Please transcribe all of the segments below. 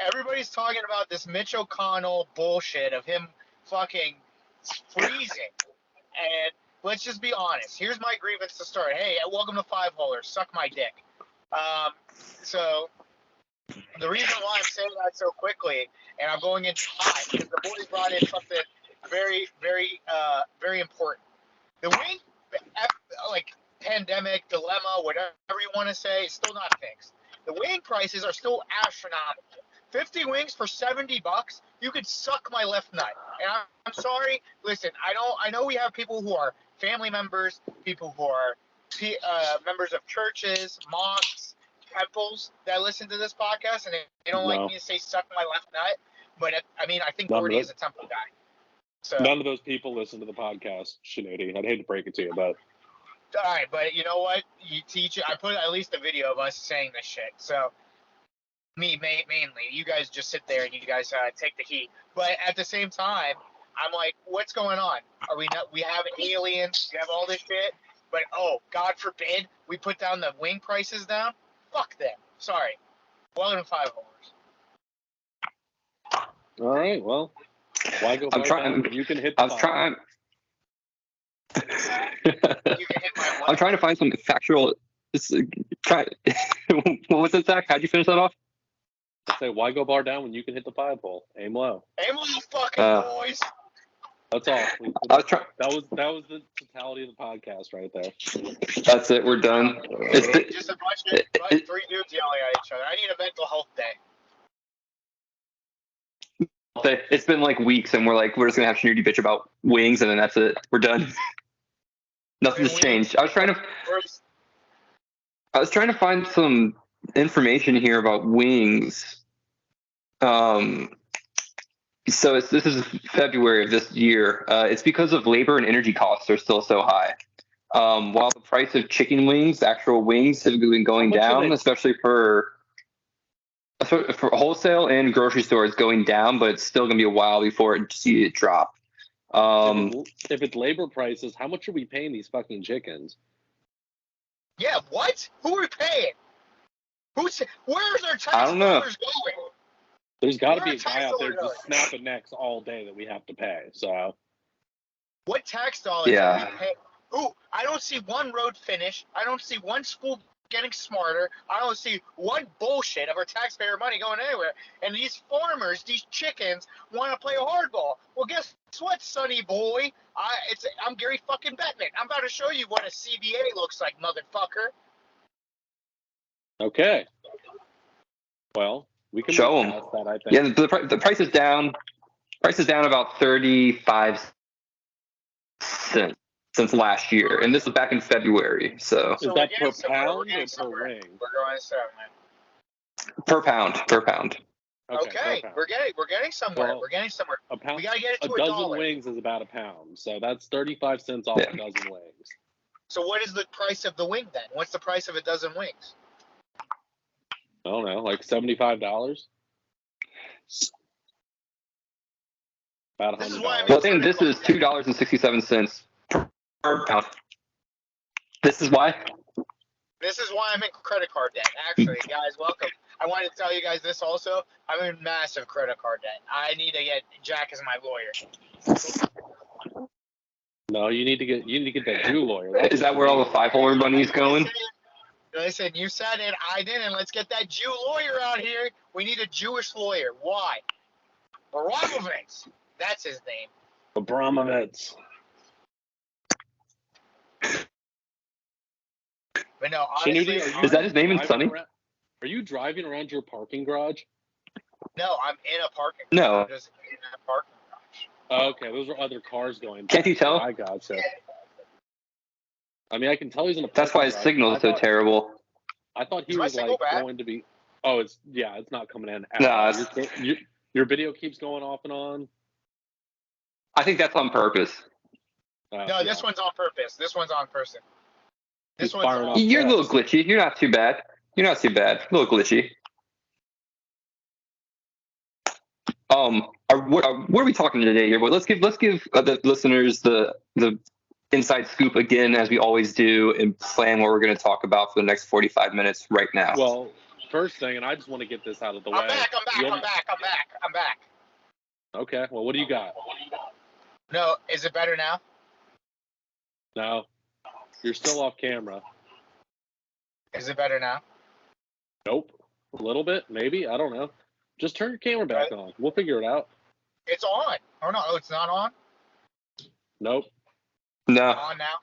everybody's talking about this Mitch O'Connell bullshit of him fucking freezing. And let's just be honest. Here's my grievance to start. Hey, welcome to Five Holers. Suck my dick. So the reason why I'm saying that so quickly, and I'm going into hot, because the boys brought in something very, very, very important. The wing, like, pandemic, dilemma, whatever you want to say, is still not fixed. The wing prices are still astronomical. 50 wings for $70, you could suck my left nut. And I'm sorry. Listen, I know we have people who are family members, people who are members of churches, mosques, temples that listen to this podcast, and they don't like me to say suck my left nut. But I mean, I think Gordy is a temple guy. So none of those people listen to the podcast, Shinody. I'd hate to break it to you, but all right. But you know what? You teach it. I put at least a video of us saying this shit. So me mainly, you guys just sit there and you guys take the heat. But at the same time, I'm like, what's going on? Are we not? We have aliens. We have all this shit. But God forbid we put down the wing prices down. Fuck them. Sorry. Welcome to Five Holers. All right. Well, why go? I'm trying. You can hit. I was trying. You can hit my what? I'm trying to find some factual. What was it, Zach? How'd you finish that off? I say, why go bar down when you can hit the 5-hole? Aim low. Aim low, fucking boys. That's all. I was trying. That was the totality of the podcast right there. That's it. We're done. Just a bunch of three dudes yelling at each other. I need a mental health day. It's been like weeks, and we're just gonna have Shinudi bitch about wings, and then that's it. We're done. Nothing's changed. I was trying to find some information here about wings. So this is February of this year. It's because of labor and energy costs are still so high. While the price of chicken wings, actual wings, have been going down, especially for wholesale and grocery stores going down, but it's still going to be a while before you see it drop. If it's labor prices, how much are we paying these fucking chickens? Yeah, what? Who are we paying? Where's our tax I don't know. dollars going? There's got to be a guy out there just snapping necks all day that we have to pay. So, what tax dollars are we paying? I don't see one road finish. I don't see one school getting smarter. I don't see one bullshit of our taxpayer money going anywhere. And these farmers, these chickens, want to play hardball. Well, guess what, sonny boy? I'm Gary fucking Bettman. I'm about to show you what a CBA looks like, motherfucker. Okay. Well, we can show them. That, I think. Yeah, the price is down. Price is down about 35 cents since last year, and this was back in February. So is that per pound or per ring? We're going somewhere. Per pound. Okay, we're getting somewhere. Well, we're getting somewhere. A pound, we gotta get it to a dozen $1. wings is about a pound, so that's 35 cents off a dozen wings. So what is the price of the wing then? What's the price of a dozen wings? I don't know, like $75. About $100. Well, I think this is $2.67 per pound. This is why. This is why I'm in credit card debt. Actually, guys, welcome. I wanted to tell you guys this also. I'm in massive credit card debt. I need to get Jack as my lawyer. No, you need to get that Jew lawyer. Is that where all the five-holer money is going? Listen, you said it, I didn't. Let's get that Jew lawyer out here. We need a Jewish lawyer. Why? Abramovitz. That's his name. Abramovitz. But no, honestly, is that his name in Sunny? Are you driving around your parking garage? No, I'm in a parking garage. No. I'm just in a parking garage. Oh, okay, those are other cars going. Can't you tell? I gotcha. I mean, I can tell he's in a. That's why his signal is so terrible. I thought he was like going to be. Oh, it's not coming in. No, your video keeps going off and on. I think that's on purpose. No, this one's on purpose. This one's on person. You're a little glitchy. You're not too bad. A little glitchy. What are we talking today here? Well, let's give the listeners the inside scoop again, as we always do, and plan what we're going to talk about for the next 45 minutes right now. Well, first thing, and I just want to get this out of the way. I'm back. Okay, well, what do you got? No, is it better now? No. You're still off camera. Is it better now? Nope. A little bit, maybe. I don't know. Just turn your camera back on. We'll figure it out. It's on. Or no, it's not on? Nope. No. On now?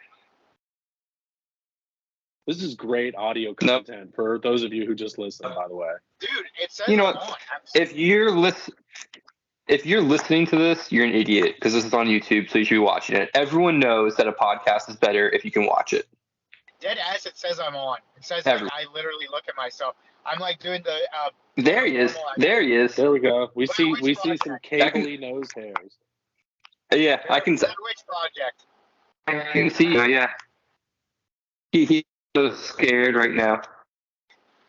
This is great audio content for those of you who just listened, by the way. Dude, it says You know I'm what? on. If you're listening to this, you're an idiot because this is on YouTube, so you should be watching it. Everyone knows that a podcast is better if you can watch it. Dead ass, it says I'm on. It says like, I literally look at myself. I'm like doing the. There he is. There he is. There we go. We see some cabley nose hairs. Yeah, I can. Blair Witch Project. I can see you. Yeah. He's so scared right now.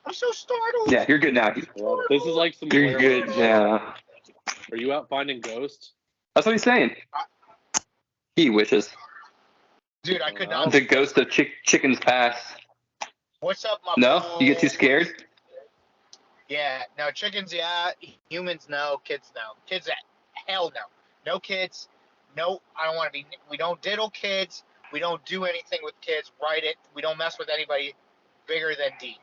I'm so startled. Yeah, you're good now. Well, this is like some. You're good now. Are you out finding ghosts? That's what he's saying. He wishes. Dude, I could not. The ghost of chicken's past. What's up, my No? boy? You get too scared? Yeah. No, chickens, yeah. Humans, no. Kids, no. Kids, hell no. No kids. No, I don't want to be. We don't diddle kids. We don't do anything with kids. Write it. We don't mess with anybody bigger than D.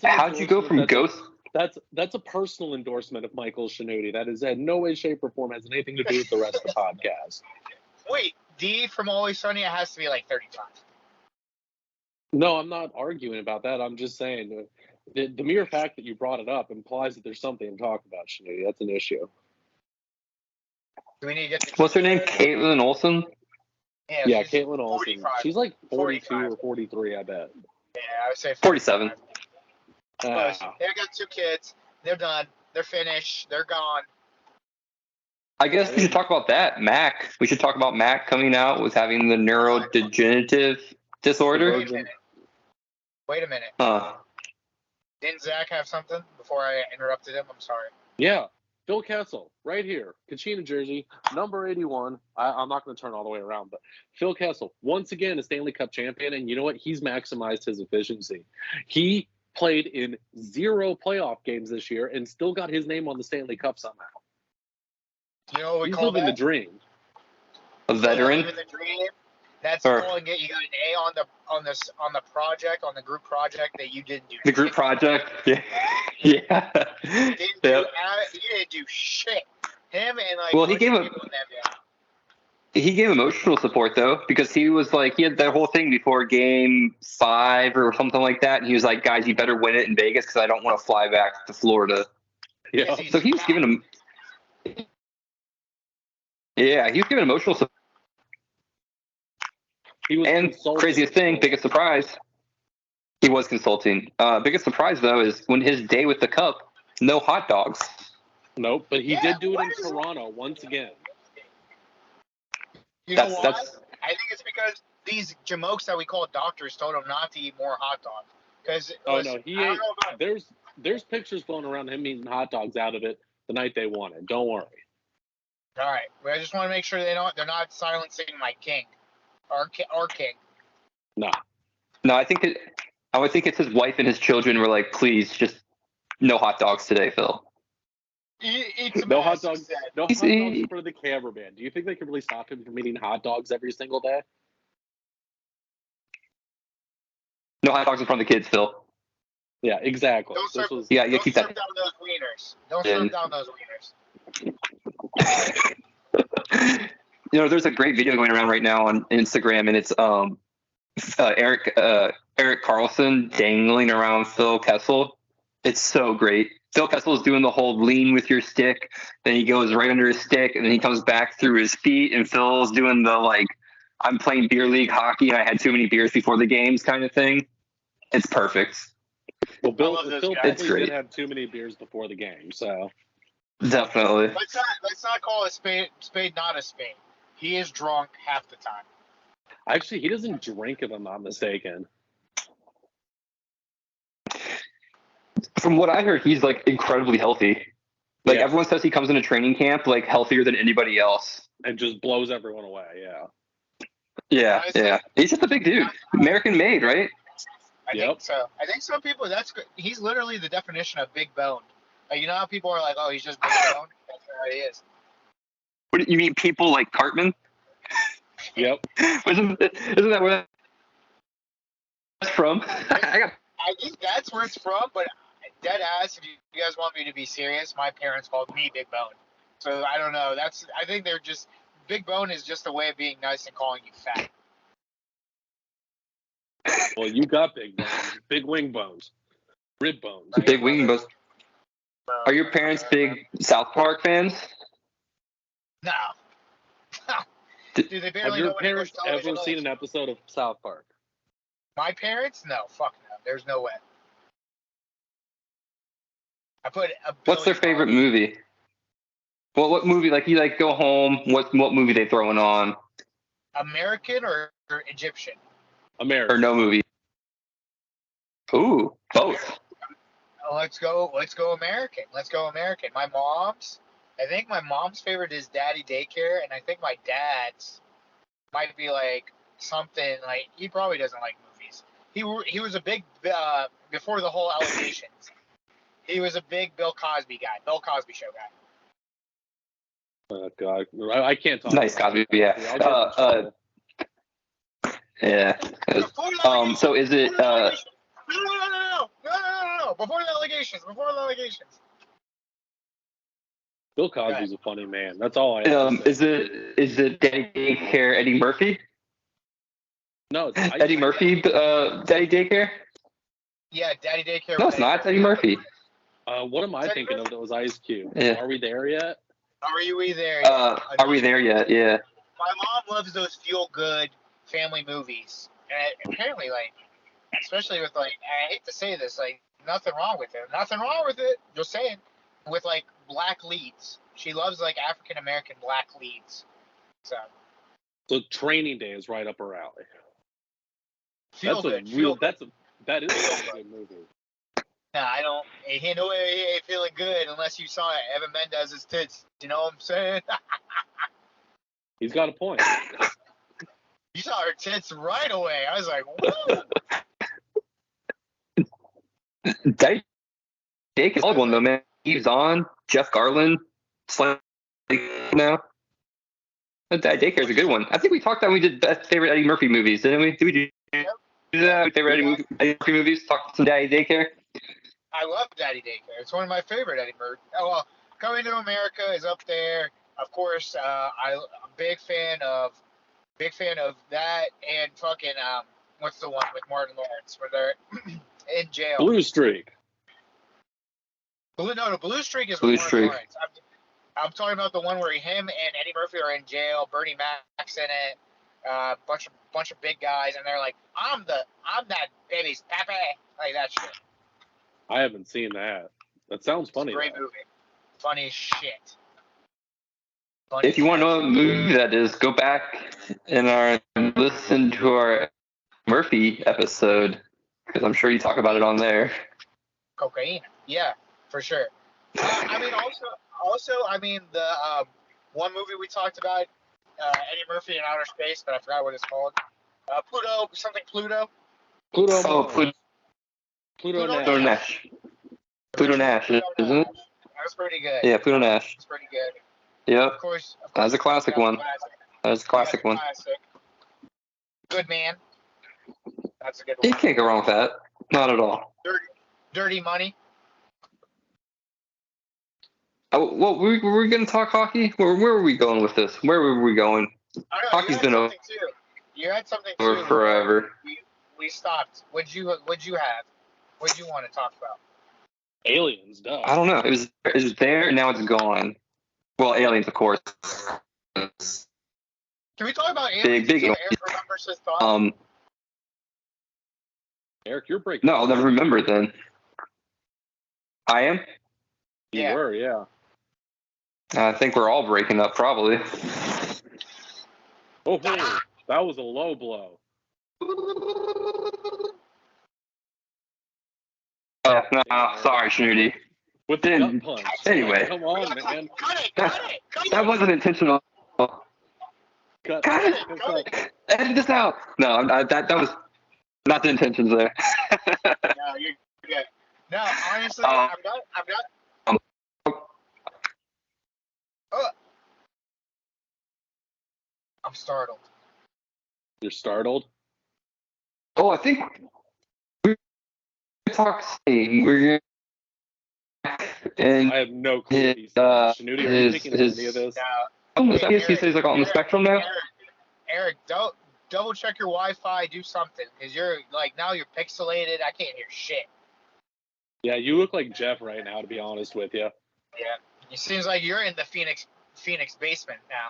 How'd you go from ghost? That's a personal endorsement of Michael Shinuti. That is in no way, shape, or form has anything to do with the rest of the podcast. Wait, D from Always Sunny, it has to be like 35. No, I'm not arguing about that. I'm just saying the mere fact that you brought it up implies that there's something to talk about, Shinuti. That's an issue. Do we need to get What's her name? Caitlin Olsen? Yeah, Caitlin Olsen. 45. She's like 42 45. or 43, I bet. Yeah, I would say 47. Close. They've got 2 kids. They're done. They're finished. They're gone. I guess we should talk about that. Mac. We should talk about Mac coming out with having the neurodegenerative disorder. Wait a minute. Didn't Zach have something before I interrupted him? I'm sorry. Yeah. Phil Kessel, right here, Kachina jersey, number 81. I'm not going to turn all the way around, but Phil Kessel, once again, a Stanley Cup champion, and you know what? He's maximized his efficiency. He played in 0 playoff games this year and still got his name on the Stanley Cup somehow. You know what we He's call living that? the dream. A veteran? Living the dream. That's calling it. You got an A on the project, on the group project that you didn't do. The group project? Yeah. Yeah. You didn't do shit. Him and like. Well, he gave emotional support though, because he was like, he had that whole thing before game 5 or something like that, and he was like, guys, you better win it in Vegas because I don't want to fly back to Florida. Yeah. So he was giving him. Yeah, he was giving emotional support. And craziest thing, biggest surprise, he was consulting. Biggest surprise though is when his day with the cup, no hot dogs. Nope, but he did do it in Toronto once again. You know why? I think it's because these jamokes that we call doctors told him not to eat more hot dogs. Because he ate. There's pictures going around him eating hot dogs out of it the night they won it. Don't worry. All right, well, I just want to make sure they're not silencing my king. Our king. No, I would think it's his wife and his children were like, please, just no hot dogs today, Phil. No hot dogs. No hot dogs for the cameraman. Do you think they could really stop him from eating hot dogs every single day? No hot dogs in front of the kids, Phil. Yeah, exactly. You keep that. Serve down those wieners. Don't serve down those wieners. You know, there's a great video going around right now on Instagram, and it's Eric Carlson dangling around Phil Kessel. It's so great. Phil Kessel is doing the whole lean with your stick, then he goes right under his stick, and then he comes back through his feet, and Phil's doing the like, I'm playing beer league hockey, and I had too many beers before the games kind of thing. It's perfect. Well, Phil probably did have too many beers before the game, so definitely. Let's not call a spade not a spade. He is drunk half the time. Actually, he doesn't drink, if I'm not mistaken. From what I heard, he's like incredibly healthy. Like everyone says, he comes into training camp like healthier than anybody else, and just blows everyone away. Yeah. He's just a big dude, American made, right? I think so. I think some people, that's good. He's literally the definition of big boned. Like, you know how people are like, oh, he's just big boned? That's how he is. What do you mean, people like Cartman? Yep. Isn't that where that's from? I think that's where it's from, but dead ass, if you guys want me to be serious, my parents called me big bone. So I don't know. I think they're just, big bone is just a way of being nice and calling you fat. Well, you got big bones, big wing bones, rib bones. Big wing bones. Are your parents big South Park fans? No. Dude, they Have barely your know what English parents television ever seen is. an episode of South Park? My parents? No, fuck no. There's no way. I put a What's their billion favorite dollars. movie? Well, what movie? Like you like go home. What movie they throwing on? American or Egyptian? American. Or no movie? Ooh, both. Let's go American. Let's go American. I think my mom's favorite is Daddy Daycare, and I think my dad's might be like something like, he probably doesn't like movies. He was a big before the whole allegations. He was a big Bill Cosby guy, Bill Cosby Show guy. Oh God, I can't talk. Nice about Cosby, that. yeah. I'll get in trouble. Yeah. So is it? No. Before the allegations. Bill Cosby's a funny man. That's all I have to say. Is it Daddy Daycare Eddie Murphy? No, it's Eddie Murphy, Daddy Daycare? Yeah, Daddy Daycare. No, it's not. It's Eddie Murphy. What am I thinking of that was Ice Cube? Yeah. Are we there yet? Are we there yet? Are we there yet? Yeah. My mom loves those feel-good family movies, and apparently, like, especially with like, I hate to say this, like, nothing wrong with it. Just saying, with like black leads, she loves like African American black leads. So Training Day is right up her alley. feel That is a good movie. Nah, I don't. He ain't feeling good unless you saw Evan Mendez's tits. You know what I'm saying? He's got a point. You saw her tits right away. I was like, whoa. Daddy Daycare's a one though, man. He's on. Jeff Garland. Slightly now. Daddy Daycare's a good one. I think we talked about we did best favorite Eddie Murphy movies, didn't we? Did we do that? Favorite Eddie Murphy movies? Talk some Daddy Daycare. I love Daddy Daycare. It's one of my favorite Eddie Murphy. Oh, well, Coming to America is up there. Of course, I'm a big fan of that, and fucking what's the one with Martin Lawrence where they're in jail? Blue Streak. The Blue Streak is Blue with Martin Streak. Lawrence. I'm talking about the one where him and Eddie Murphy are in jail. Bernie Mac's in it. Bunch of big guys, and they're like, I'm that baby's pappy, like that shit. I haven't seen that. That sounds funny. Great movie. Funny as shit. If you want to know what movie that is, go back and listen to our Murphy episode, because I'm sure you talk about it on there. Cocaine. Yeah, for sure. I mean, the one movie we talked about, Eddie Murphy in Outer Space, but I forgot what it's called. Pluto Nash. Pluto Nash, isn't it? That was pretty good. Yeah, Pluto Nash. It's pretty good. Yep. Of course. That's a classic one. That's a classic one. Good Man. That's a good You one. can't go wrong with that. Not at all. Dirty Money. Oh, well, were we going to talk hockey? Where were we going with this? Where were we going? Hockey's been over. You had something too. Forever. We stopped. What'd you have? What'd you want to talk about? Aliens, duh. I don't know. It was there, now it's gone. Well, aliens, of course. Can we talk about aliens? Big so Eric remembers his thoughts? Eric, you're breaking. No, I'll never remember it then. I am? You Yeah. were, yeah. I think we're all breaking up, probably. Oh, that was a low blow. Oh, no, sorry, Schnooty. With the Didn't- gut punch. anyway. Come on, man. Cut it! That wasn't intentional. Cut Cut it. Edit this out. No, that was Not the intentions there. No, you're good. No, honestly, Um, I'm not. um, Oh, I'm startled. You're startled. Oh, I think we talked. We're and I have no clue his what he's saying. Shnuti, are you picking up any of this? No, he hey, says like on the spectrum now. Eric, don't double check your Wi-Fi. Do something, because you're like now you're pixelated. I can't hear shit. Yeah, you look like Jeff right now, to be honest with you. Yeah, it seems like you're in the Phoenix basement now.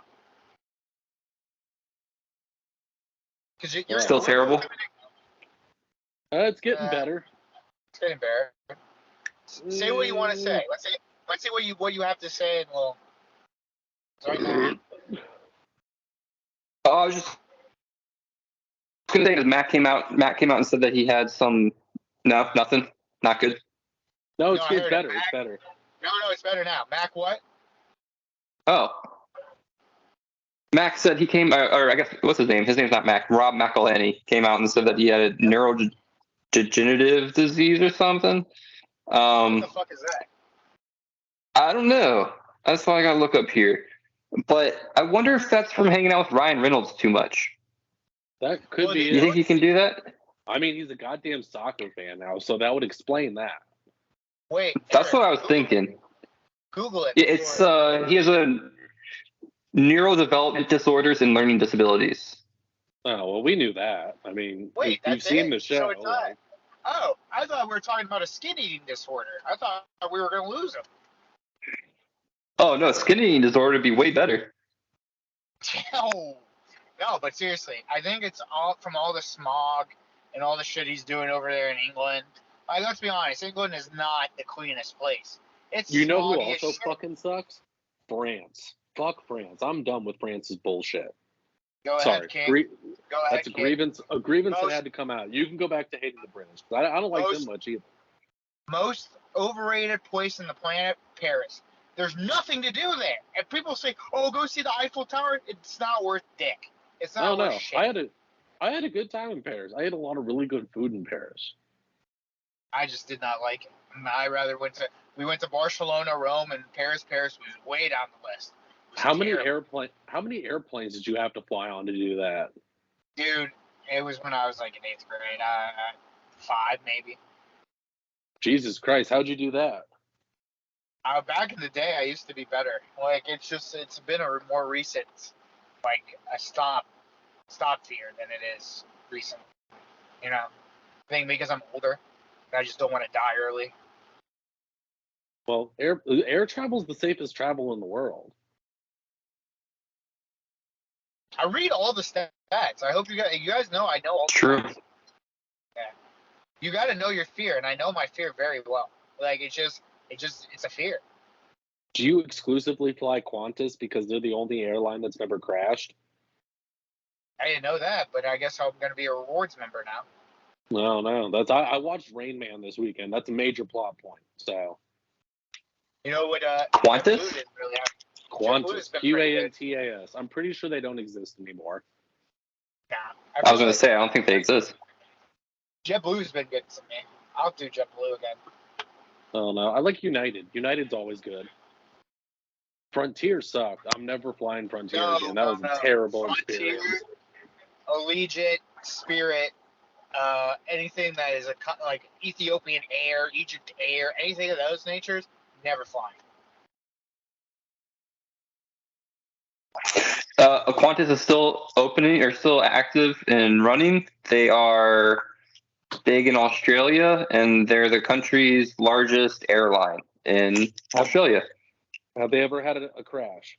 Because you're Still terrible. It's getting better. It's getting better. Say what you want to say. Let's see what you have to say, and we'll. Sorry, I was just gonna say, because Matt came out and said that he had some. No, nothing. Not good. No, it's I good. heard Better. it. It's better. No, it's better now. Mac, what? Oh. Mac said he came, or I guess, what's his name? His name's not Mac. Rob McElhenney came out and said that he had a neurodegenerative disease or something. What the fuck is that? I don't know. That's what I gotta look up here. But I wonder if that's from hanging out with Ryan Reynolds too much. That could be You it. think he can do that? I mean, he's a goddamn soccer fan now, so that would explain that. Wait, That's Eric, what I was thinking. Google it. It's he has a neurodevelopment disorders and learning disabilities. Oh, well, we knew that. I mean, Wait, you've that's seen it? the show. So it's not. Like, Oh, I thought we were talking about a skin eating disorder. I thought we were gonna lose him. Oh no, skin eating disorder would be way better. No, but seriously, I think it's all from all the smog and all the shit he's doing over there in England. Like, let's be honest, England is not the cleanest place. It's you know who smoggy as also shit. fucking sucks? France. Fuck France. I'm done with France's bullshit. Go Sorry. ahead, King. Go ahead, That's a King. grievance. A grievance that had to come out. You can go back to hating the British. I don't like them much either. Most overrated place on the planet, Paris. There's nothing to do there. And people say, "Oh, go see the Eiffel Tower." It's not worth dick. It's I not don't worth know. shit. I had a good time in Paris. I ate a lot of really good food in Paris. I just did not like it. I rather we went to Barcelona, Rome, and Paris. Paris was way down the list. How many airplanes did you have to fly on to do that? Dude, it was when I was like in 8th grade. 5 maybe. Jesus Christ, how'd you do that? Back in the day, I used to be better. Like, it's been a more recent, like, a stop fear than it is recent. You know, I think because I'm older, I just don't want to die early. Well, air travel is the safest travel in the world. I read all the stats. I hope you guys know I know all the True. stats. Yeah. You got to know your fear, and I know my fear very well. Like, it's a fear. Do you exclusively fly Qantas because they're the only airline that's never crashed? I didn't know that, but I guess I'm going to be a rewards member now. No. I watched Rain Man this weekend. That's a major plot point. So You know what? Qantas? JetBlue didn't really have. Qantas, QANTAS. I'm pretty sure they don't exist anymore. Nah, I was gonna say I don't think they exist. JetBlue's been good to me. I'll do JetBlue again. Oh no, I like United. United's always good. Frontier sucked. I'm never flying Frontier again. That was a terrible experience. Allegiant, Spirit, anything that is like Ethiopian Air, Egypt Air, anything of those natures, never flying. Qantas is still opening or still active and running. They are big in Australia, and they're the country's largest airline in Australia. Have they ever had a crash?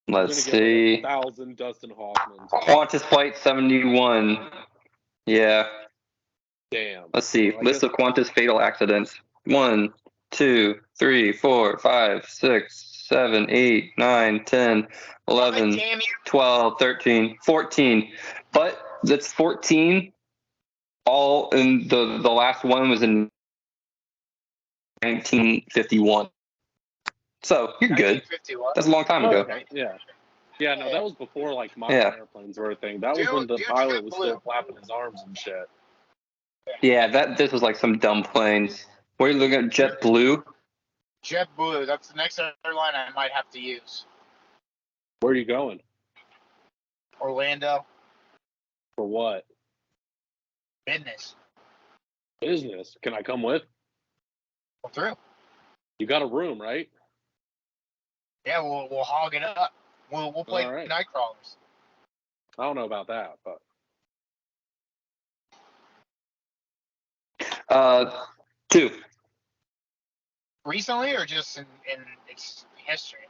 Let's see. 1,000 Dustin Hoffman. Qantas Flight 71. Yeah. Damn. Let's see. List of Qantas fatal accidents. 1, 2, 3, 4, 5, 6, 7, 8, 9, 10, 11, 12, 13, 14. But that's 14. All in the last one was in 1951. So you're good. That's a long time ago. Yeah. Yeah, no, that was before like modern Yeah. airplanes were a thing. That was when the pilot was still flapping his arms and shit. Yeah, this was like some dumb planes. What are you looking at? JetBlue? JetBlue, that's the next airline I might have to use. Where are you going? Orlando. For what? Business. Business. Can I come with? Go through. You got a room, right? Yeah, we'll hog it up. We'll play All right. Nightcrawlers. I don't know about that, but 2. Recently or just in its history?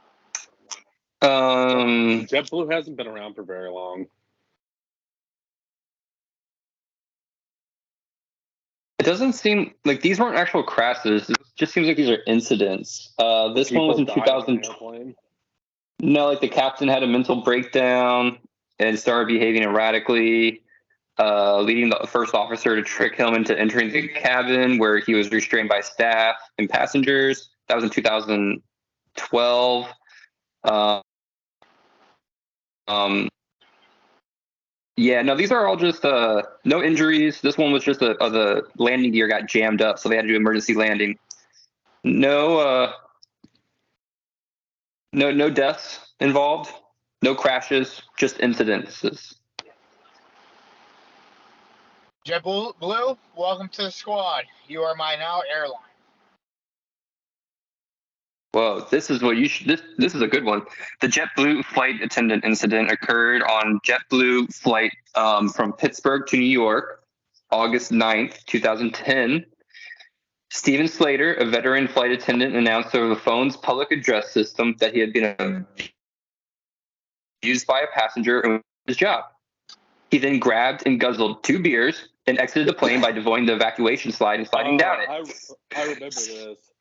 JetBlue hasn't been around for very long. It doesn't seem like these weren't actual crashes. It just seems like these are incidents. This one was in 2000. No, like the captain had a mental breakdown and started behaving erratically, leading the first officer to trick him into entering the cabin where he was restrained by staff and passengers. That was in 2012. Yeah, no, these are all just no injuries. This one was just the landing gear got jammed up, so they had to do emergency landing. No deaths involved, no crashes, just incidences. JetBlue, welcome to the squad. You are my now airline. Whoa, this is what you should. This is a good one. The JetBlue flight attendant incident occurred on JetBlue flight from Pittsburgh to New York, August 9th, 2010. Stephen Slater, a veteran flight attendant, announced over the phone's public address system that he had been abused by a passenger in his job. He then grabbed and guzzled 2 beers and exited the plane by avoiding the evacuation slide and sliding down it. I remember this.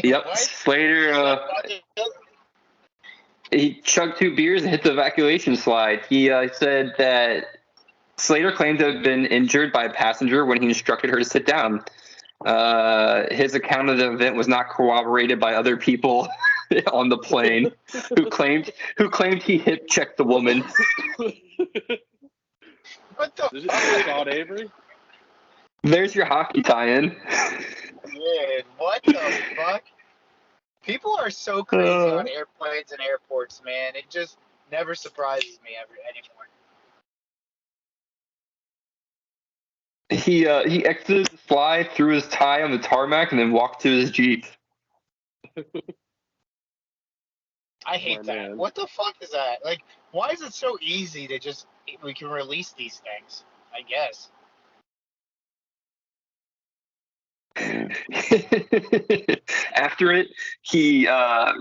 Yep, What? Slater. He chugged 2 beers and hit the evacuation slide. He said that Slater claimed to have been injured by a passenger when he instructed her to sit down. His account of the event was not corroborated by other people on the plane who claimed he hip checked the woman. What the Is it fuck? Scott Avery? There's your hockey tie-in. Dude, what the fuck? People are so crazy on airplanes and airports, man. It just never surprises me anymore. He exited the slide, threw his tie on the tarmac, and then walked to his Jeep. I hate that. Man. What the fuck is that? Like, why is it so easy to just we can release these things? I guess. After it, he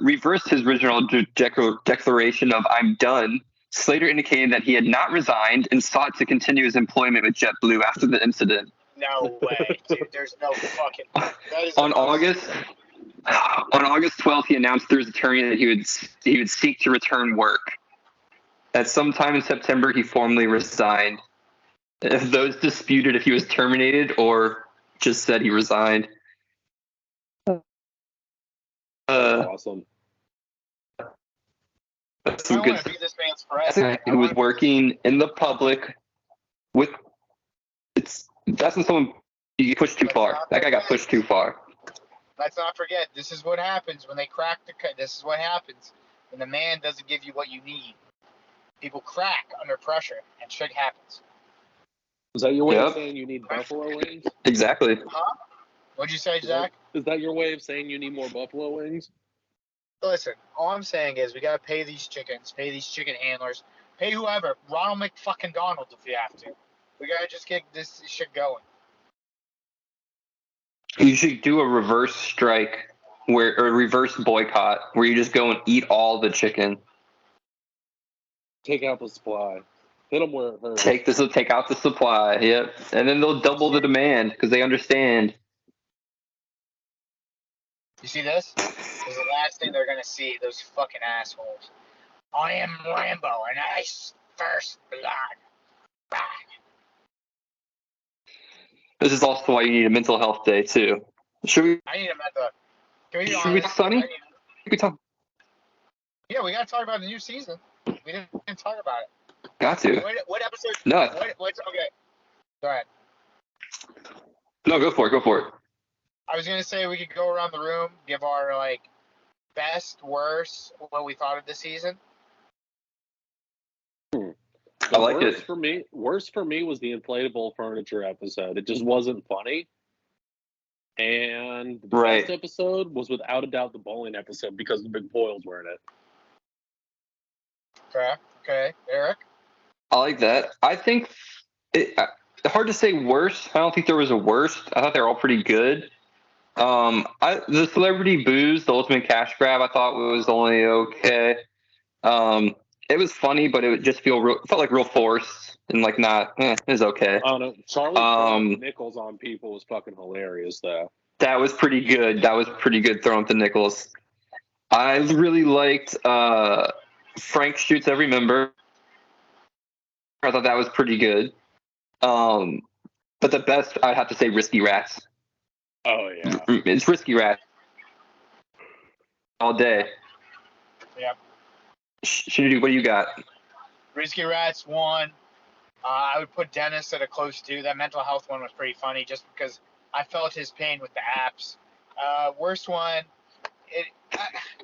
reversed his original declaration of "I'm done." Slater indicated that he had not resigned and sought to continue his employment with JetBlue after the incident. No way, dude. There's no fucking. That is On August 12th, he announced through his attorney that he would seek to return work. At some time in September, he formally resigned. Those disputed if he was terminated or just said he resigned. Awesome. Some I good want to be this man's friend. who was working in the public with that's when someone you push too far. That guy got pushed too far. Let's not forget, this is what happens when they crack the cut. This is what happens when the man doesn't give you what you need. People crack under pressure, and shit happens. Is that your way of saying you need buffalo wings? Exactly. Huh? What'd you say, Zach? Is that your way of saying you need more buffalo wings? Listen, all I'm saying is we gotta pay these chickens, pay these chicken handlers, pay whoever. Ronald McFucking-Donald if you have to. We gotta just get this shit going. You should do a reverse strike or a reverse boycott where you just go and eat all the chicken. Take out the supply. Hit them where it hurts. Take out the supply. Yep, and then they'll double the demand because they understand. You see this? This is the last thing they're gonna see. Those fucking assholes. I am Rambo, and I first blood. This is also why you need a mental health day too. Should we? I need a mental. Can we be Should we, honest? Sonny? We talk. Yeah, we got to talk about the new season. We didn't talk about it. Got to. What episode? No. What's okay? Go ahead. No, go for it. Go for it. I was gonna say we could go around the room, give our like best, worst, what we thought of the season. I like worst it. Worst for me was the inflatable furniture episode. It just wasn't funny. And the best episode was without a doubt the bowling episode because the big boils were in it. Okay, Eric. I like that. I think hard to say worst. I don't think there was a worst. I thought they were all pretty good. The celebrity booze, the ultimate cash grab, I thought was only okay. It was funny, but it would just felt like real forced and like not. It was okay. Oh no, Charlie throwing nickels on people was fucking hilarious though. That was pretty good. Throwing the nickels. I really liked Frank shoots every member. I thought that was pretty good. But the best, I'd have to say, Risky Rats. Oh yeah, it's Risky Rats all day. Yep. Shinadu, what do you got? Risky Rats 1. I would put Dennis at a close 2. That mental health one was pretty funny, just because I felt his pain with the apps. Worst one.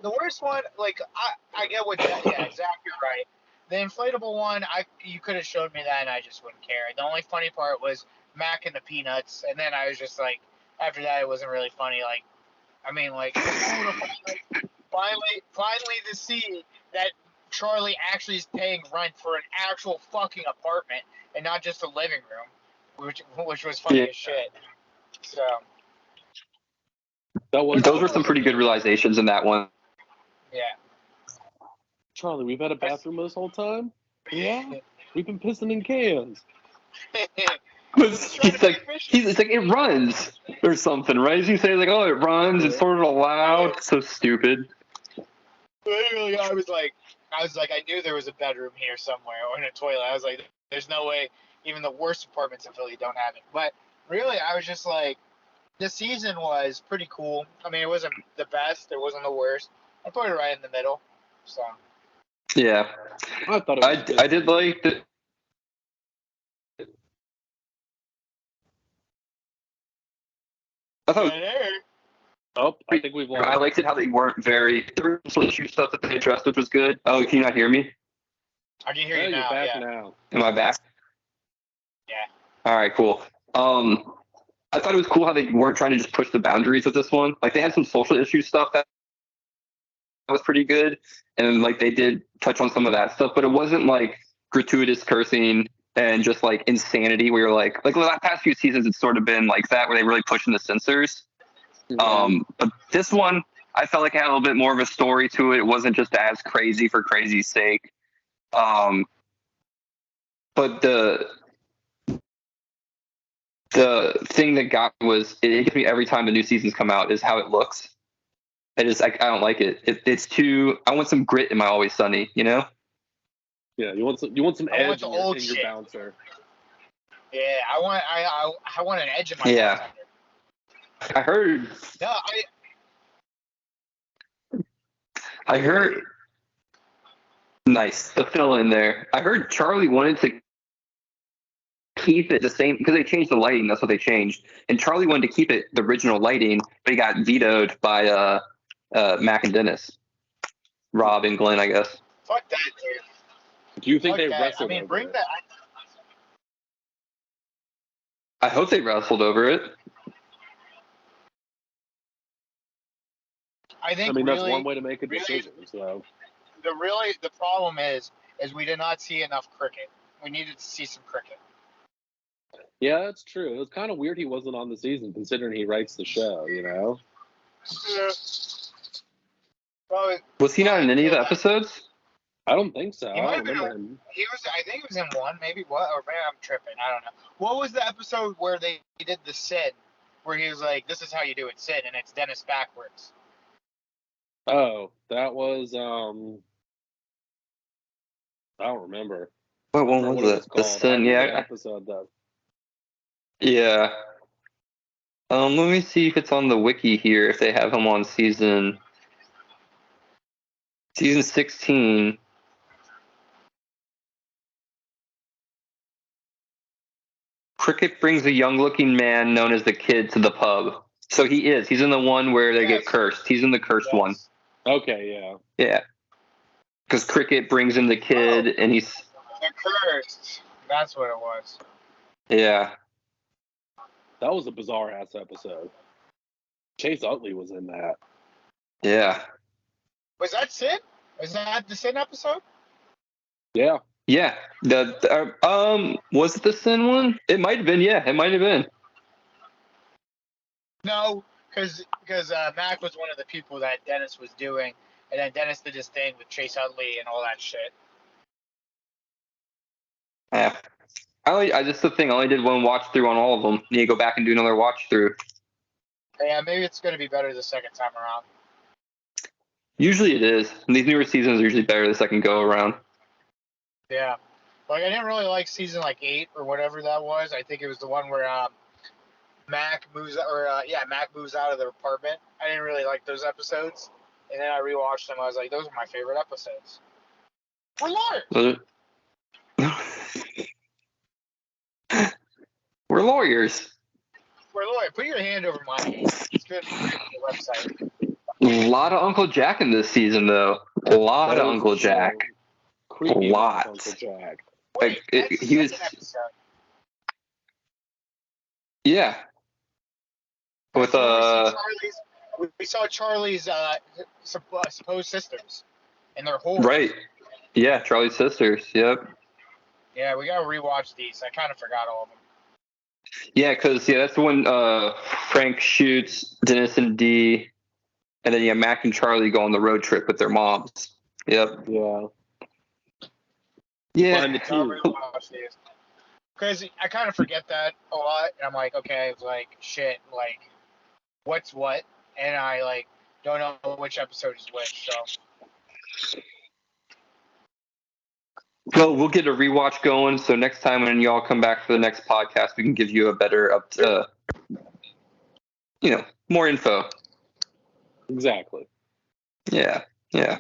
The worst one, like I get what that. Yeah, exactly right. The inflatable one, you could have showed me that, and I just wouldn't care. The only funny part was Mac and the peanuts, and then I was just like, after that, it wasn't really funny. Like, I mean, like, finally to see that Charlie actually is paying rent for an actual fucking apartment and not just a living room, which was funny as shit. So. Those were some pretty good realizations in that one. Yeah. Charlie, we've had a bathroom this whole time? Yeah. We've been pissing in cans. It's like it runs or something, right? You say like, oh, it runs, it's sort of allowed. So stupid. Literally, I was like, I knew there was a bedroom here somewhere or in a toilet. I was like, there's no way even the worst apartments in Philly don't have it. But really, I was just like, this season was pretty cool. I mean, it wasn't the best, it wasn't the worst. I put it right in the middle. So. Yeah, I thought it was I did like the. I thought. I think we've lost. I liked it how they weren't very. There was some issue stuff that they addressed, which was good. Oh, can you not hear me? I can hear you now. You're back yeah. now. Am I back? Yeah. All right, cool. I thought it was cool how they weren't trying to just push the boundaries with this one. Like they had some social issue stuff that was pretty good, and like they did touch on some of that stuff, but it wasn't like gratuitous cursing and just like insanity where you're like the past few seasons it's sort of been like that where they really pushing the censors. But this one I felt like it had a little bit more of a story to it. It wasn't just as crazy for crazy's sake. But the thing that got me was it gets me every time the new seasons come out is how it looks. I don't like it. It's too. I want some grit in my Always Sunny, you know. Yeah, you want some edge in your bouncer. Yeah, I want an edge in my bouncer. I heard. No, I heard. Nice, the fill in there. I heard Charlie wanted to keep it the same because they changed the lighting. That's what they changed, and Charlie wanted to keep it the original lighting, but he got vetoed by Mac and Dennis, Rob and Glenn, I guess. Fuck that, dude. Do you think they wrestled? I mean, bring that. I hope they wrestled over it. I think. That's one way to make a decision. So. The problem is we did not see enough cricket. We needed to see some cricket. Yeah, that's true. It was kind of weird he wasn't on the season, considering he writes the show. You know. Yeah. Well, was he not in any of the episodes? I don't think so. He might have been. I think he was in one, maybe. What? Or maybe I'm tripping. I don't know. What was the episode where they did the Sid, where he was like, "This is how you do it, Sid," and it's Dennis backwards. Oh, that was I don't remember. What one was it? The Sin, yeah. Episode though. Yeah. Let me see if it's on the wiki here. If they have him on season. Season 16. Cricket brings a young-looking man known as the Kid to the pub. So he's in the one where they get cursed. He's in the cursed one. Okay, yeah. Yeah. Because Cricket brings in the kid, and he's... The cursed. That's what it was. Yeah. That was a bizarre-ass episode. Chase Utley was in that. Yeah. Was that Sid? Was that the Sin episode? Yeah. Yeah. Was it the Sin one? It might have been, yeah. It might have been. No, because Mac was one of the people that Dennis was doing, and then Dennis did his thing with Chase Utley and all that shit. Yeah. I just the thing. I only did one watch through on all of them. Need to go back and do another watch through. Yeah, maybe it's going to be better the second time around. Usually it is. And these newer seasons are usually better the second go around. Yeah. Like, I didn't really like season, 8 or whatever that was. I think it was the one where Mac moves out of the apartment. I didn't really like those episodes. And then I rewatched them. I was like, those are my favorite episodes. We're lawyers. We're lawyers. We're lawyers. Put your hand over my hand. It's good for the website. A lot of Uncle Jack in this season, though. A lot of Uncle Jack. Creepy lot. Uncle Jack. Wait, he was. episode. Yeah. With we saw Charlie's supposed sisters, and their whole right. Yeah, Charlie's sisters. Yep. Yeah, we gotta rewatch these. I kind of forgot all of them. Yeah, because that's when Frank shoots Dennis and Dee, and then Mac and Charlie go on the road trip with their moms. Yep. Yeah. Yeah. Find the two. Because I kind of forget that a lot, and I'm like, okay, it's like shit, like what's what, and I don't know which episode is which. So. Well, we'll get a rewatch going. So next time when y'all come back for the next podcast, we can give you a better more info. Exactly. Yeah. Yeah.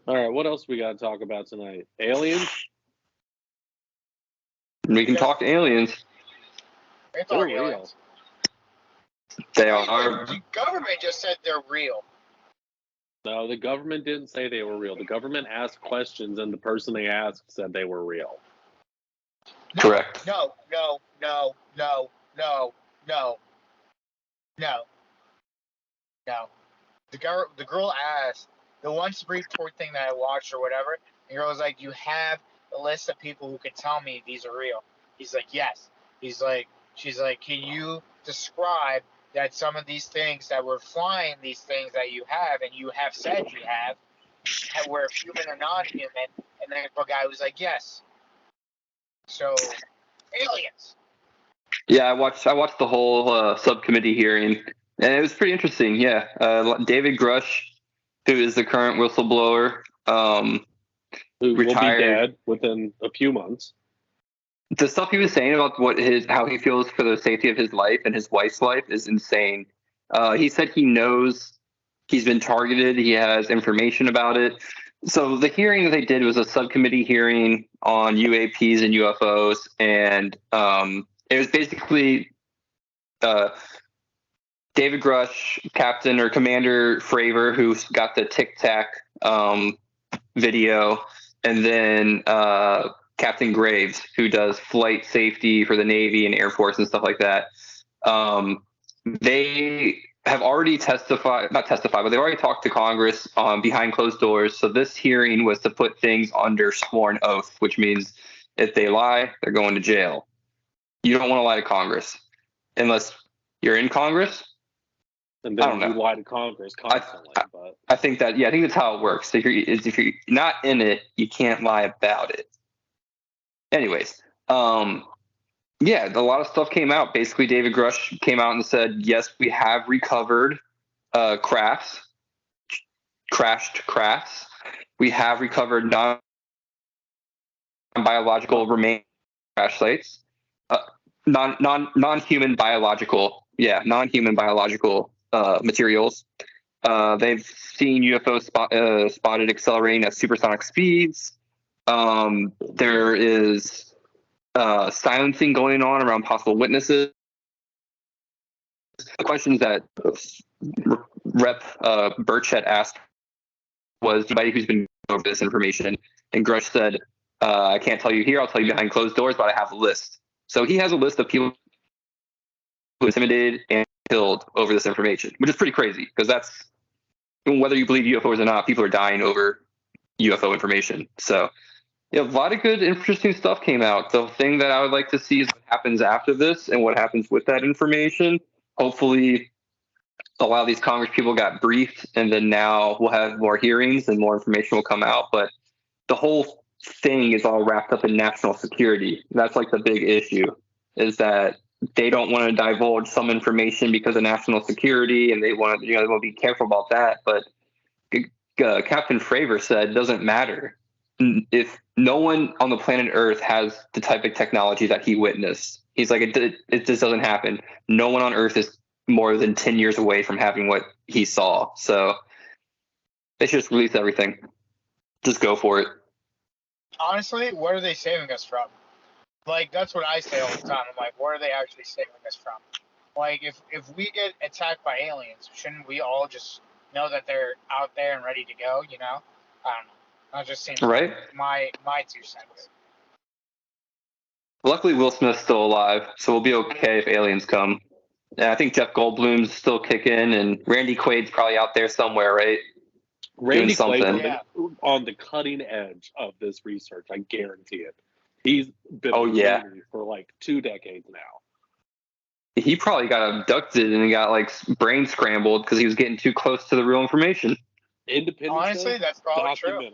All right. What else we got to talk about tonight? Aliens? We can talk to aliens. They're real. They are. The government just said they're real. No, the government didn't say they were real. The government asked questions, and the person they asked said they were real. No, correct. No. The girl asked, the one Supreme Court thing that I watched or whatever, the girl was like, you have a list of people who can tell me these are real. He's like, yes. She's like, can you describe that some of these things that we're flying, these things that you have, and you have said you have were human or non-human? And then the guy was like, yes. So, aliens. Yeah, I watched the whole subcommittee hearing, and it was pretty interesting. Yeah, David Grush, who is the current whistleblower, who retired. Will be dead within a few months. The stuff he was saying about how he feels for the safety of his life and his wife's life is insane. He said he knows he's been targeted. He has information about it. So the hearing that they did was a subcommittee hearing on UAPs and UFOs, and it was basically David Grush, Captain or Commander Fravor, who got the Tic Tac video, and then Captain Graves, who does flight safety for the Navy and Air Force and stuff like that. They have already not testified, but they've already talked to Congress behind closed doors. So this hearing was to put things under sworn oath, which means if they lie, they're going to jail. You don't want to lie to Congress unless you're in Congress. And then you lie to Congress constantly. I think that's how it works. If you're not in it, you can't lie about it. Anyways, yeah, a lot of stuff came out. Basically, David Grush came out and said, yes, we have recovered crafts, crashed crafts. We have recovered non-biological remaining crash sites, non-human biological, non-human biological materials. They've seen UFOs spotted accelerating at supersonic speeds. There is silencing going on around possible witnesses. The questions that Rep Burchett asked was anybody who's been over this information, and Grush said, I can't tell you here, I'll tell you behind closed doors, but I have a list. So he has a list of people who intimidated and killed over this information, which is pretty crazy because that's, whether you believe UFOs or not, people are dying over UFO information. So yeah, a lot of good, interesting stuff came out. The thing that I would like to see is what happens after this and what happens with that information. Hopefully, a lot of these Congress people got briefed, and then now we'll have more hearings and more information will come out. But the whole thing is all wrapped up in national security. That's like the big issue, is that they don't want to divulge some information because of national security, and they want to, they want to be careful about that. But Captain Fravor said it doesn't matter. If no one on the planet Earth has the type of technology that he witnessed, he's like, it just doesn't happen. No one on Earth is more than 10 years away from having what he saw. So they should just release everything. Just go for it. Honestly, what are they saving us from? Like, that's what I say all the time. I'm like, what are they actually saving us from? Like, if we get attacked by aliens, shouldn't we all just know that they're out there and ready to go, you know? I don't know. That just seems right. Like my 2 cents. Luckily, Will Smith's still alive, so we'll be okay if aliens come. And I think Jeff Goldblum's still kicking, and Randy Quaid's probably out there somewhere, right? Randy Quaid's on the cutting edge of this research. I guarantee it. He's been for like 2 decades now. He probably got abducted and got like brain scrambled because he was getting too close to the real information. Independent. Honestly, that's probably true.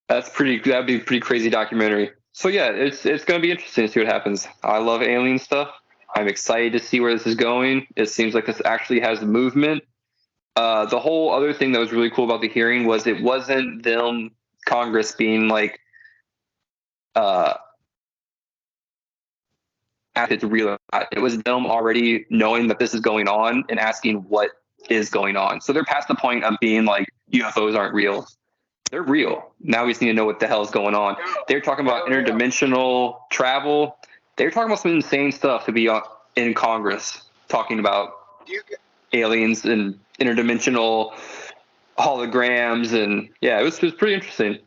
That'd be a pretty crazy documentary. So yeah, it's going to be interesting to see what happens. I love alien stuff. I'm excited to see where this is going. It seems like this actually has movement. The whole other thing that was really cool about the hearing was it wasn't them, Congress, being like, it's real. It was them already knowing that this is going on and asking what is going on. So they're past the point of being like, UFOs aren't real. They're real. Now we just need to know what the hell is going on. They're talking about interdimensional travel. They're talking about some insane stuff to be in Congress, talking about aliens and interdimensional holograms. And yeah, it was pretty interesting.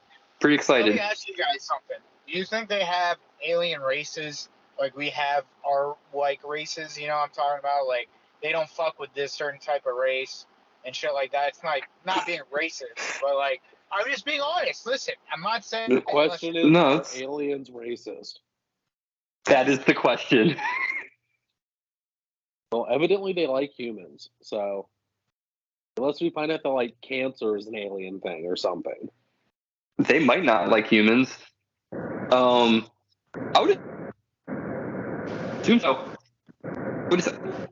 Pretty excited. Let me ask you guys something. Do you think they have alien races like we have our like races? You know what I'm talking about? Like they don't fuck with this certain type of race and shit like that. It's like not being racist, but like, I'm just being honest. Listen, I'm not saying... The question is, are aliens racist? That is the question. Well, evidently they like humans, so... Unless we find out that, like, cancer is an alien thing or something. They might not like humans. I would assume so. What is that?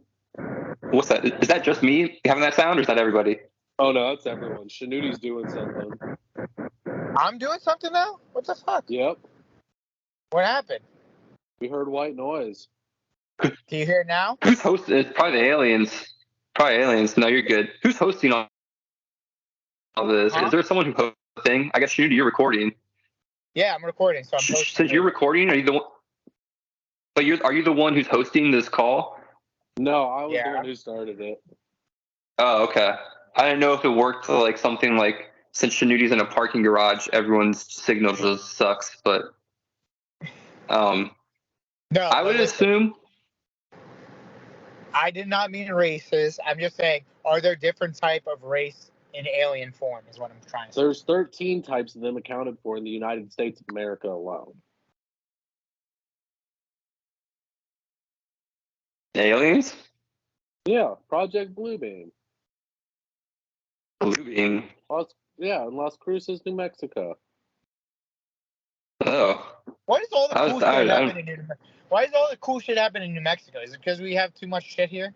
What's that? Is that just me having that sound, or is that everybody? Oh, no, it's everyone. Shanuti's doing something. I'm doing something now? What the fuck? Yep. What happened? We heard white noise. Can you hear it now? Who's hosting? It's probably the aliens. Probably aliens. No, you're good. Who's hosting all this? Huh? Is there someone who's hosting? I guess Shanuti, you're recording. Yeah, I'm recording, so I'm hosting. Since you're recording, are you the one? But are you the one who's hosting this call? No, I was the one who started it. Oh, okay. I didn't know if it worked like something like, since Shanuti's in a parking garage, everyone's signal just sucks. But no, I would assume. I did not mean racist. I'm just saying, are there different type of race in alien form? Is what I'm trying to say. There's 13 types of them accounted for in the United States of America alone. Aliens? Yeah, Project Bluebeam. Bluebeam. In Las Cruces, New Mexico. Oh. Why does all the cool shit happen in New Mexico? Why does all the cool shit happen in New Mexico? Is it because we have too much shit here?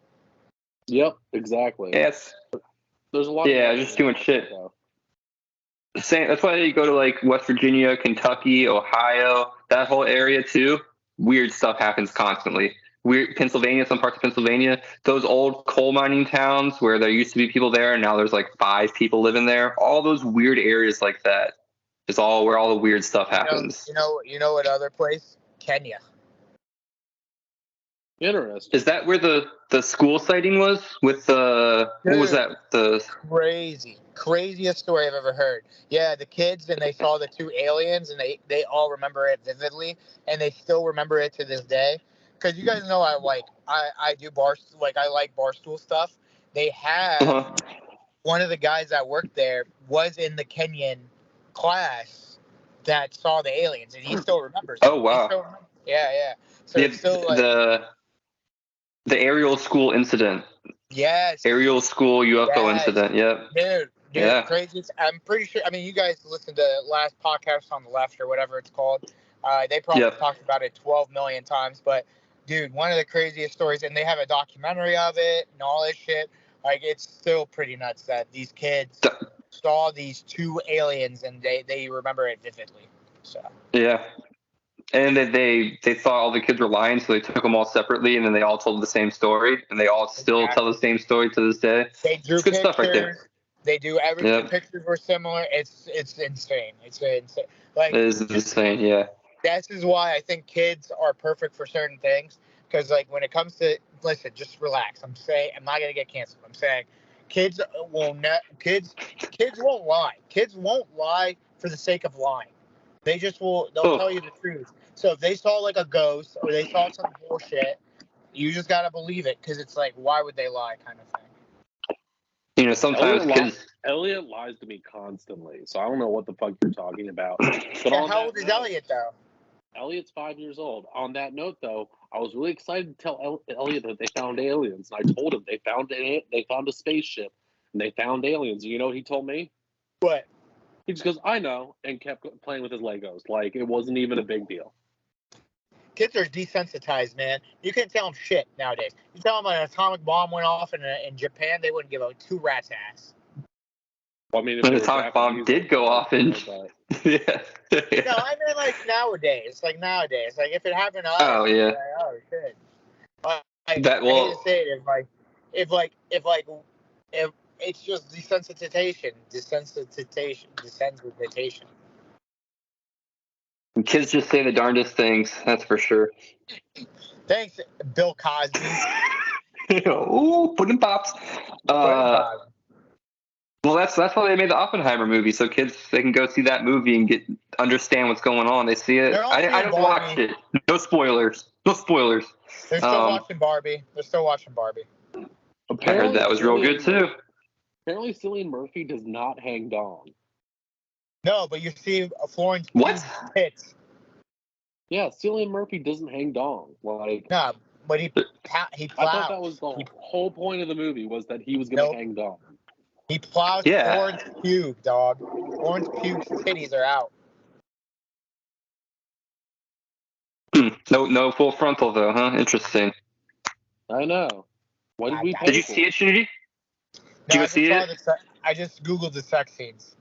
Yep, exactly. Yes. There's a lot. Yeah, just too much shit. Same. That's why you go to like West Virginia, Kentucky, Ohio, that whole area too. Weird stuff happens constantly. weird Pennsylvania, some parts of Pennsylvania, those old coal mining towns where there used to be people there and now there's like 5 people living there. All those weird areas like that is all where all the weird stuff happens. You know what other place? Kenya. Interesting. Is that where the school sighting was with the what was that? The Craziest story I've ever heard. Yeah, the kids and they saw the 2 aliens and they all remember it vividly and they still remember it to this day. Because you guys know I do I like barstool stuff. They have one of the guys that worked there was in the Kenyan class that saw the aliens and he still remembers. Oh wow. Yeah. So it's still like the aerial school incident. Yes. Aerial school UFO incident. Yep. Dude, yeah. Crazy. I'm pretty sure. I mean, you guys listened to the last podcast on the left or whatever it's called. They probably talked about it 12 million times. But, dude, one of the craziest stories, and they have a documentary of it and all this shit. Like, it's still pretty nuts that these kids saw these 2 aliens and they remember it vividly. So. Yeah. And they thought all the kids were lying, so they took them all separately, and then they all told the same story, and they all still tell the same story to this day. They drew it's good pictures. Stuff right there. They do everything. Yep. The pictures were similar. It's insane. It's insane. Like, it is insane. Yeah. This is why I think kids are perfect for certain things. Because like when it comes to just relax. I'm not gonna get canceled. I'm saying kids won't lie. Kids won't lie for the sake of lying. They just will. They'll tell you the truth. So if they saw like a ghost or they saw some bullshit, you just gotta believe it because it's like, why would they lie, kind of thing. You know, sometimes Elliot lies to me constantly, so I don't know what the fuck you're talking about. But how old is Elliot though? Elliot's 5 years old. On that note, though, I was really excited to tell Elliot that they found aliens. And I told him they found a spaceship and they found aliens. You know what he told me? What? He just goes, I know, and kept playing with his Legos. Like, it wasn't even a big deal. Kids are desensitized, man. You can't tell them shit nowadays. You tell them an atomic bomb went off in Japan, they wouldn't give a 2 rat's ass. Well, I mean, if an atomic bomb did go off in... yeah. No, I mean, like, nowadays. Like, if it happened to us... Oh, yeah. Like, oh, shit. Like, I hate to say it, if it's just desensitization. Kids just say the darndest things, that's for sure. Thanks, Bill Cosby. Ooh, pudding pops. Well, that's why they made the Oppenheimer movie, so kids they can go see that movie and understand what's going on. They see it. I didn't watch it. No spoilers. They're still watching Barbie. I heard that was real good too. Apparently, Cillian Murphy does not hang dong. No, but you see Florence tits. Yeah, Cillian Murphy doesn't hang dong. Like, no, but he plows. I thought that was the whole point of the movie was that he was going to hang dong. He plows Florence Pugh, dog. Florence Pugh's titties are out. No full frontal though, huh? Interesting. I know. What did we pay Did you see it, Shinji? Did you see it? I just Googled the sex scenes.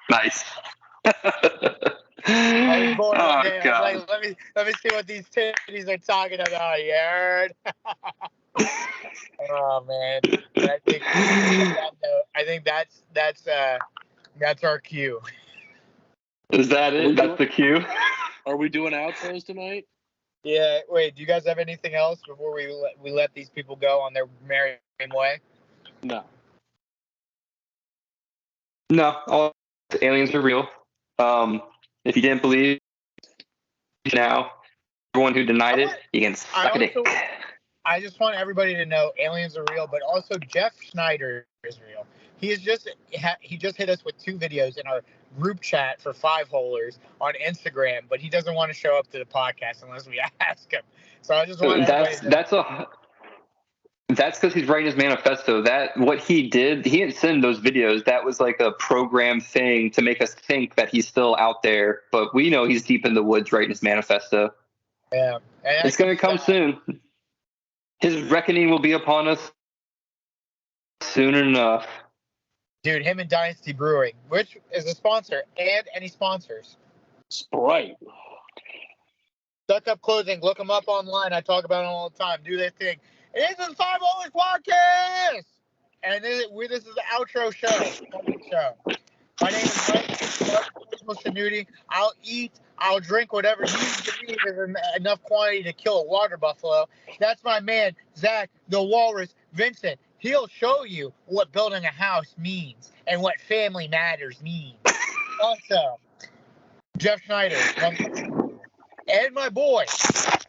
Nice. I was bored one day. I was like, let me see what these titties are talking about, you heard? Oh man. I think that's our cue. Is that it? That's the cue? Are we doing outros tonight? Yeah, wait, do you guys have anything else before we let these people go on their merry way? No. No, all aliens are real. If you didn't believe now, everyone who denied it, you can suck it. I just want everybody to know aliens are real, but also Jeff Schneider is real. He just hit us with 2 videos in our group chat for 5-holers on Instagram, but he doesn't want to show up to the podcast unless we ask him. So I just want that's because he's writing his manifesto. That what he did, he didn't send those videos. That was like a program thing to make us think that he's still out there. But we know he's deep in the woods writing his manifesto. Yeah, it's going to come soon. His reckoning will be upon us soon enough. Dude, him and Dynasty Brewing, which is a sponsor, and any sponsors. Sprite. Duck Up Clothing. Look them up online. I talk about them all the time. Do their thing. It is the Five Always Podcast. And this is the outro show. My name is Mike Shanuti. I'll eat, I'll drink whatever you believe is enough quantity to kill a water buffalo. That's my man, Zach, the Walrus, Vincent. He'll show you what building a house means and what family matters means. Also, Jeff Schneider. And my boy,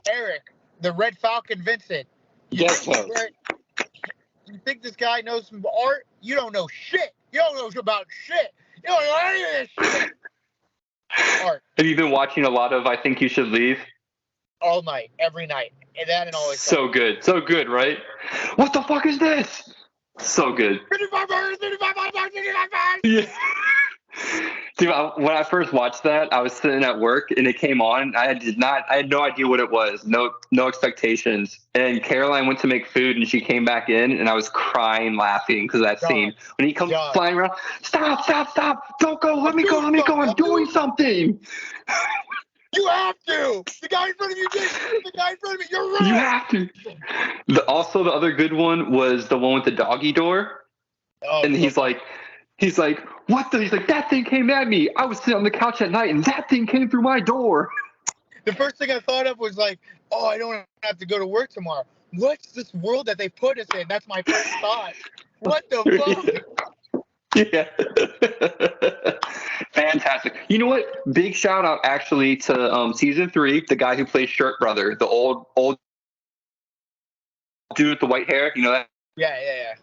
Eric, the Red Falcon Vincent. You think this guy knows some art? You don't know shit. You don't know about shit. You don't know any of this shit. Art. Have you been watching a lot of I Think You Should Leave? All night, every night. And that and always. So good, right? What the fuck is this? So good. 55 bars, 55 bars, 55 bars. Yeah. Dude, when I first watched that, I was sitting at work and it came on. I had no idea what it was. No expectations. And Caroline went to make food and she came back in and I was crying laughing because of that scene. When he comes flying around, stop. Don't go. Let me go. I'm doing something. You have to. The guy in front of you did. The guy in front of me. You're right. You have to. Also, the other good one was the one with the doggy door. Oh, and he's like, what the? He's like, that thing came at me. I was sitting on the couch at night and that thing came through my door. The first thing I thought of was like, oh, I don't have to go to work tomorrow. What's this world that they put us in? That's my first thought. What the fuck? Yeah. Fantastic. You know what? Big shout out actually to season 3, the guy who plays Shirt Brother, the old dude with the white hair. You know that? Yeah.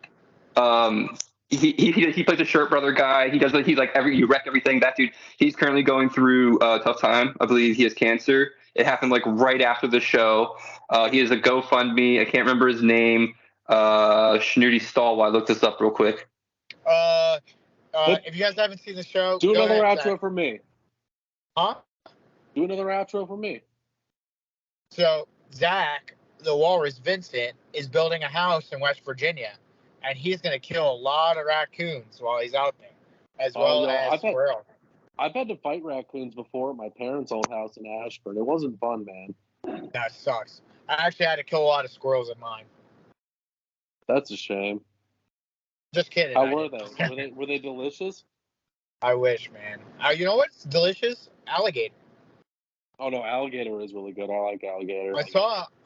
He plays a Shirt Brother guy. You wreck everything. That dude, he's currently going through a tough time. I believe he has cancer. It happened like right after the show. He has a GoFundMe. I can't remember his name. Schnuty Stall. While I looked this up real quick. If you guys haven't seen the show, do another ahead, outro Zach. for me. Huh? Do another outro for me. So Zach, the Walrus Vincent, is building a house in West Virginia, and he's going to kill a lot of raccoons while he's out there, as well as squirrels. I've had to fight raccoons before at my parents' old house in Ashford. It wasn't fun, man. That sucks. I actually had to kill a lot of squirrels in mine. That's a shame. Just kidding. How were they? Were they delicious? I wish, man. You know what's delicious? Alligator. Oh no, alligator is really good. I like alligator. I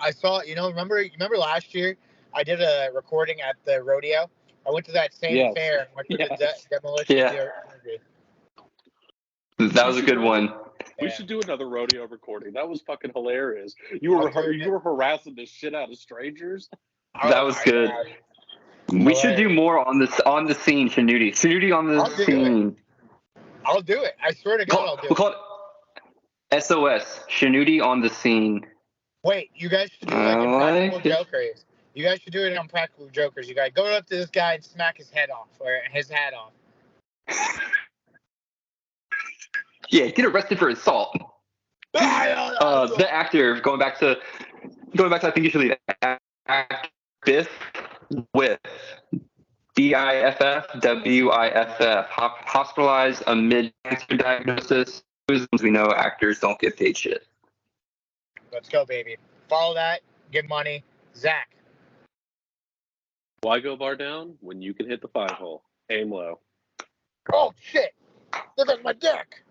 saw. Remember last year I did a recording at the rodeo. I went to that same fair and went to the demolition. Yeah. That was a good one. We should do another rodeo recording. That was fucking hilarious. You were harassing the shit out of strangers. That was good. God. We should do more on the scene, Shanuti. Shanuti on the scene. I'll do it. I swear to God, I'll do it. We'll call it SOS. Shanuti on the scene. Wait, you guys should do it like Impractical Jokers. You guys should do it on Practical Jokers. You guys go up to this guy and smack his head off or his hat off. Yeah, get arrested for assault. The actor going back to I think you should leave. Biff with BIFF WIFF hospitalized amid cancer diagnosis. As we know, actors don't get paid shit. Let's go, baby. Follow that. Give money. Zach. Why go bar down when you can hit the 5-hole? Aim low. Oh shit! Look at my dick.